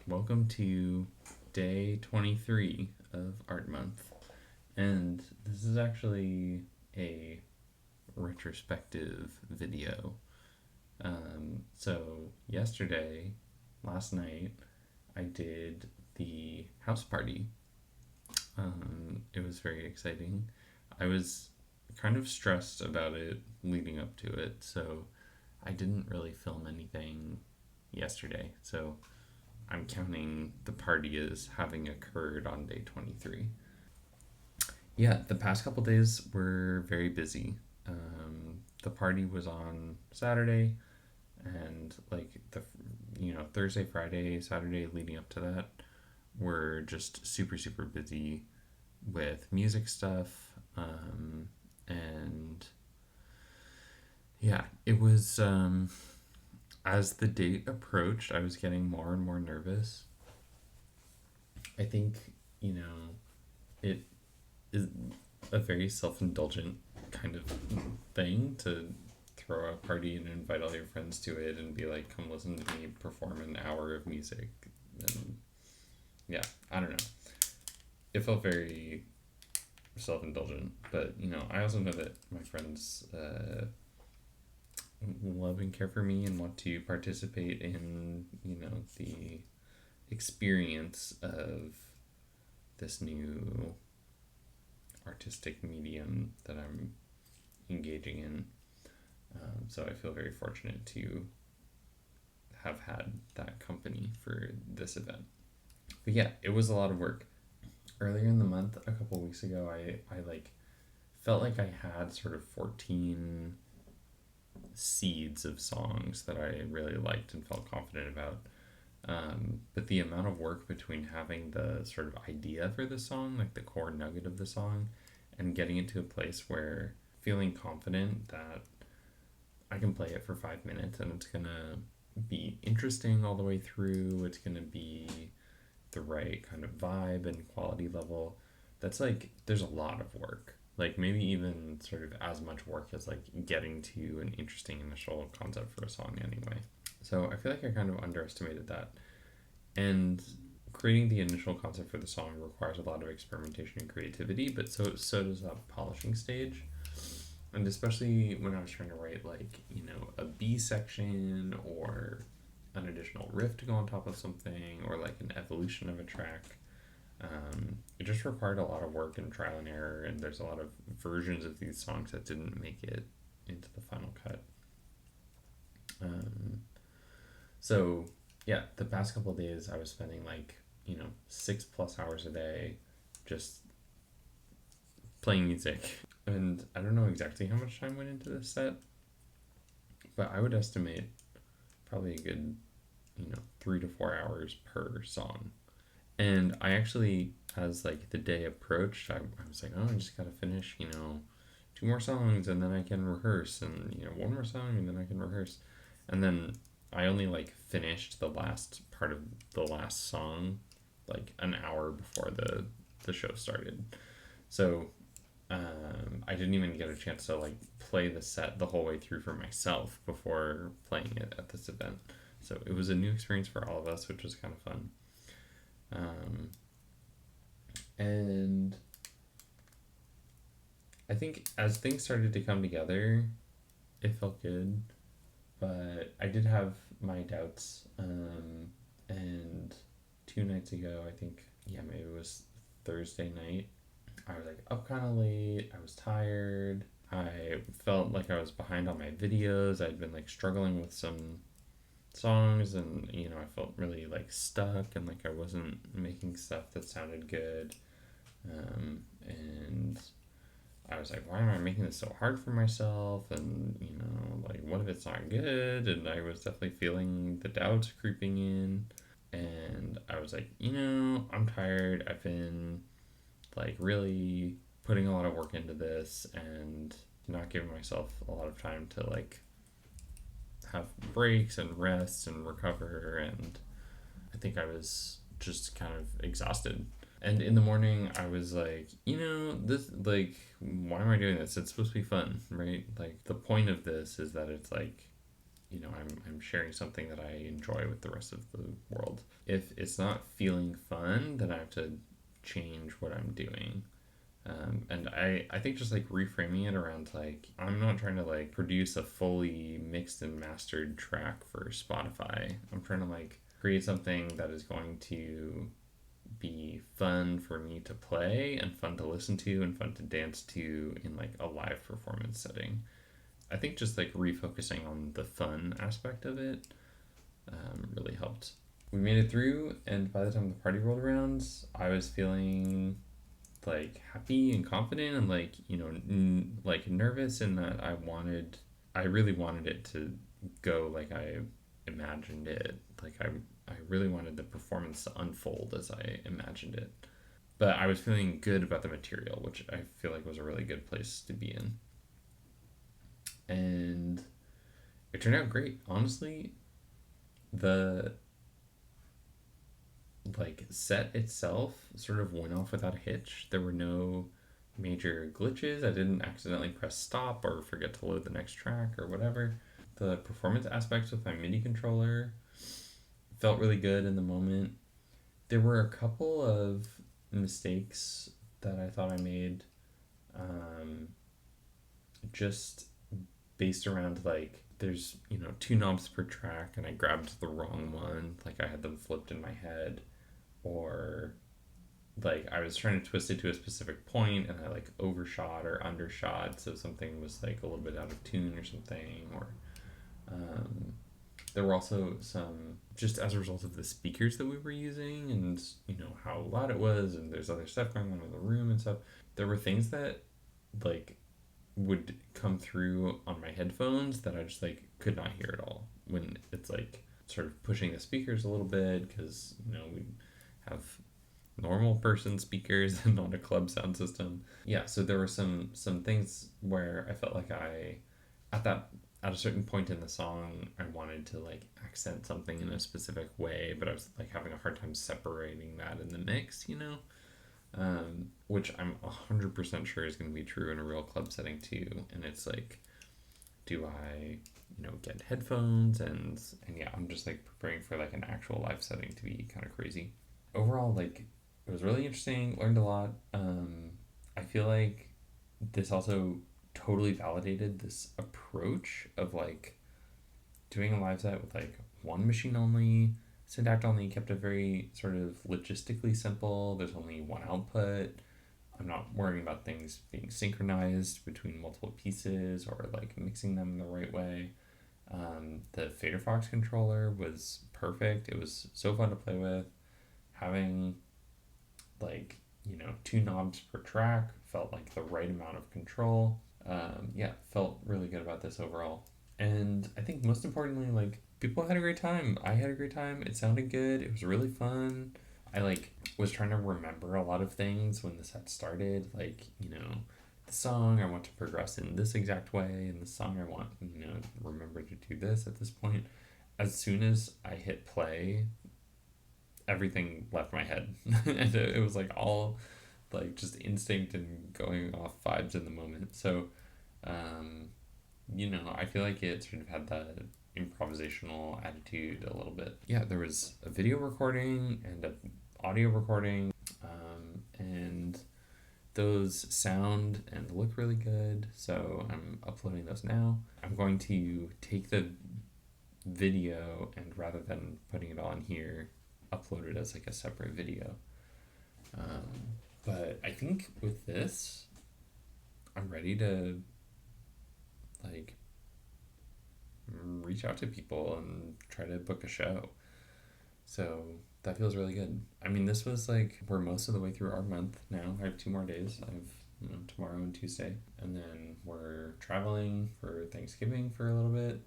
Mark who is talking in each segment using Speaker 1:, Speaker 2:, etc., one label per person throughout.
Speaker 1: Welcome to day 23 of Art Month. And this is actually a retrospective video. Yesterday, last night, I did the house party. It was very exciting. I was kind of stressed about it leading up to it, so I didn't really film anything yesterday. So I'm counting the party as having occurred on day 23. Yeah, the past couple days were very busy. The party was on Saturday, and Thursday, Friday, Saturday leading up to that were just super, super busy with music stuff. And yeah, it was, as the date approached, I was getting more and more nervous. I think, you know, it is a very self indulgent kind of thing to throw a party and invite all your friends to it and be like, come listen to me perform an hour of music. And yeah, I don't know. It felt very self indulgent, but I also know that my friends love and care for me and want to participate in, the experience of this new artistic medium that I'm engaging in. So I feel very fortunate to have had that company for this event. But yeah, it was a lot of work. Earlier in the month, a couple weeks ago, I like felt like I had sort of 14 seeds of songs that I really liked and felt confident about. But the amount of work between having the sort of idea for the song, like the core nugget of the song, and getting it to a place where feeling confident that I can play it for 5 minutes and it's gonna be interesting all the way through, it's gonna be the right kind of vibe and quality level. That's like, there's a lot of work. Like, maybe even sort of as much work as like getting to an interesting initial concept for a song, anyway. So I feel like I kind of underestimated that. And creating the initial concept for the song requires a lot of experimentation and creativity, but so does that polishing stage. And especially when I was trying to write like, a B section or an additional riff to go on top of something or like an evolution of a track. It just required a lot of work and trial and error, and there's a lot of versions of these songs that didn't make it into the final cut. Um, so yeah, the past couple of days I was spending like 6+ hours a day just playing music, and I don't know exactly how much time went into this set, but I would estimate probably a good 3 to 4 hours per song. And I actually, as like the day approached, I was like, oh, I just gotta finish, two more songs and then I can rehearse, and one more song and then I can rehearse. And then I only like finished the last part of the last song like an hour before the show started. So I didn't even get a chance to like play the set the whole way through for myself before playing it at this event. So it was a new experience for all of us, which was kind of fun. Um, and I think as things started to come together, it felt good. But I did have my doubts. And 2 nights ago, I think, yeah, maybe it was Thursday night, I was like up kind of late. I was tired. I felt like I was behind on my videos. I'd been like struggling with some songs, and I felt really like stuck and like I wasn't making stuff that sounded good. And I was like, why am I making this so hard for myself? And like, what if it's not good? And I was definitely feeling the doubts creeping in. And I was like, I'm tired. I've been like really putting a lot of work into this and not giving myself a lot of time to like have breaks and rest and recover. And I think I was just kind of exhausted. And in the morning, I was like, this, like, why am I doing this? It's supposed to be fun, right? Like, the point of this is that it's like, I'm sharing something that I enjoy with the rest of the world. If it's not feeling fun, then I have to change what I'm doing. And I think just like reframing it around like I'm not trying to like produce a fully mixed and mastered track for Spotify. I'm trying to like create something that is going to be fun for me to play and fun to listen to and fun to dance to in like a live performance setting. I think just like refocusing on the fun aspect of it really helped. We made it through, and by the time the party rolled around, I was feeling like happy and confident and like like nervous in that I really wanted it to go like I imagined it. Like I really wanted the performance to unfold as I imagined it. But I was feeling good about the material, which I feel like was a really good place to be in. And it turned out great. Honestly, the like set itself sort of went off without a hitch. There were no major glitches. I didn't accidentally press stop or forget to load the next track or whatever. The performance aspects with my MIDI controller felt really good in the moment. There were a couple of mistakes that I thought I made um, just based around like there's two knobs per track and I grabbed the wrong one, like I had them flipped in my head, or like I was trying to twist it to a specific point and I like overshot or undershot, so something was like a little bit out of tune or something. Or um, there were also some, just as a result of the speakers that we were using and how loud it was, and there's other stuff going on in the room and stuff. There were things that like would come through on my headphones that I just like could not hear at all when it's like sort of pushing the speakers a little bit, because we have normal person speakers and not a club sound system. Yeah, so there were some things where I felt like at a certain point in the song I wanted to like accent something in a specific way, but I was like having a hard time separating that in the mix. Which I'm 100% sure is going to be true in a real club setting too. And it's like, do I get headphones, and yeah, I'm just like preparing for like an actual live setting to be kind of crazy. Overall, like, it was really interesting, learned a lot. I feel like this also totally validated this approach of like doing a live set with like one machine only, Syntakt only, kept it very sort of logistically simple. There's only one output. I'm not worrying about things being synchronized between multiple pieces or like mixing them in the right way. The Fader Fox controller was perfect. It was so fun to play with. Having like two knobs per track felt like the right amount of control. Yeah, felt really good about this overall. And I think most importantly, like, people had a great time. I had a great time. It sounded good. It was really fun. I like was trying to remember a lot of things when the set started, like, the song I want to progress in this exact way, and the song I want, remember to do this at this point. As soon as I hit play, everything left my head. And it was like all like just instinct and going off vibes in the moment. So um, I feel like it sort of had that improvisational attitude a little bit. Yeah, there was a video recording and a audio recording, and those sound and look really good. So I'm uploading those now. I'm going to take the video and, rather than putting it on here, upload it as like a separate video. But I think with this, I'm ready to like reach out to people and try to book a show. So that feels really good. I mean, this was like, we're most of the way through our month now. I have 2 more days. I have tomorrow and Tuesday, and then we're traveling for Thanksgiving for a little bit,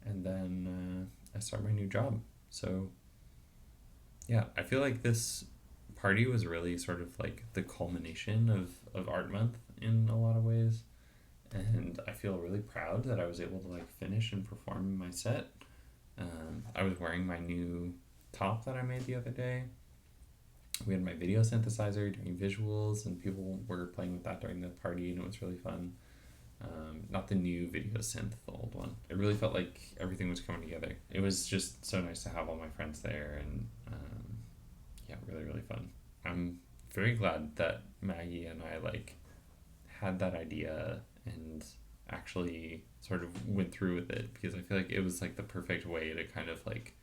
Speaker 1: and then I start my new job. So yeah, I feel like this party was really sort of like the culmination of Art Month in a lot of ways. And I feel really proud that I was able to like finish and perform my set. I was wearing my new top that I made the other day. We had my video synthesizer doing visuals, and people were playing with that during the party, and it was really fun. Not the new video synth, the old one. It really felt like everything was coming together. It was just so nice to have all my friends there, and yeah, really, really fun. I'm very glad that Maggie and I like had that idea and actually sort of went through with it, because I feel like it was like the perfect way to kind of like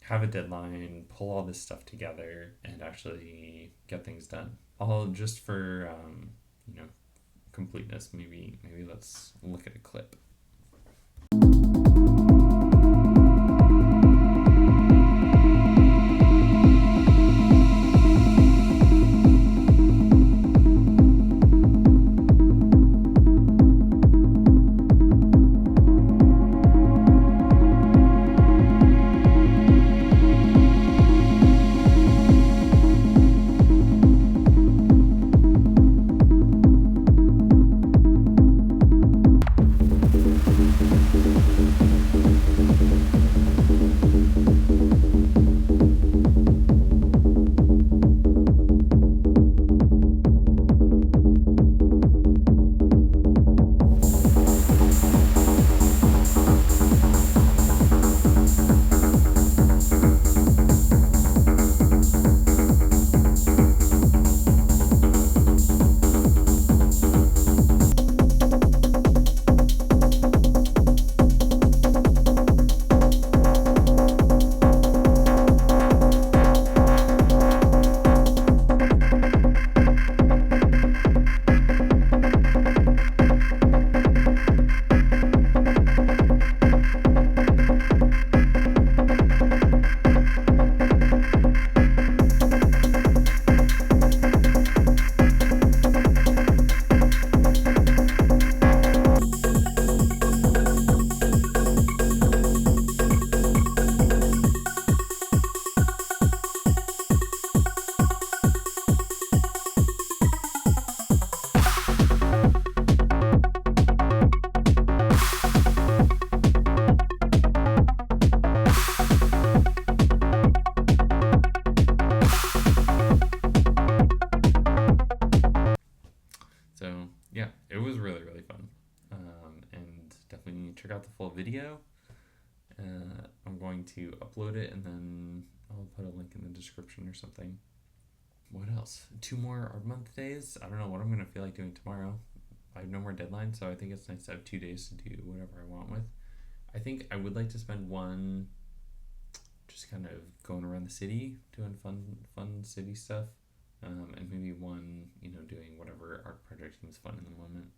Speaker 1: have a deadline, pull all this stuff together, and actually get things done. All just for you know, completeness. Maybe let's look at a clip. So yeah, it was really, really fun, and definitely check out the full video. I'm going to upload it, and then I'll put a link in the description or something. What else? 2 more Art Month days. I don't know what I'm gonna feel like doing tomorrow. I have no more deadlines, so I think it's nice to have 2 days to do whatever I want with. I think I would like to spend one just kind of going around the city, doing fun city stuff, and maybe one, doing whatever art project seems fun in the moment.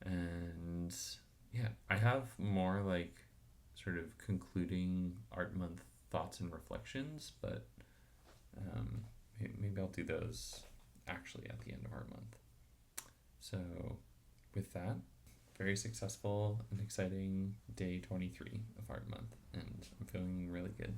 Speaker 1: And yeah, I have more like sort of concluding Art Month thoughts and reflections, but maybe I'll do those actually at the end of Art Month. So, with that, very successful and exciting day 23 of Art Month, and I'm feeling really good.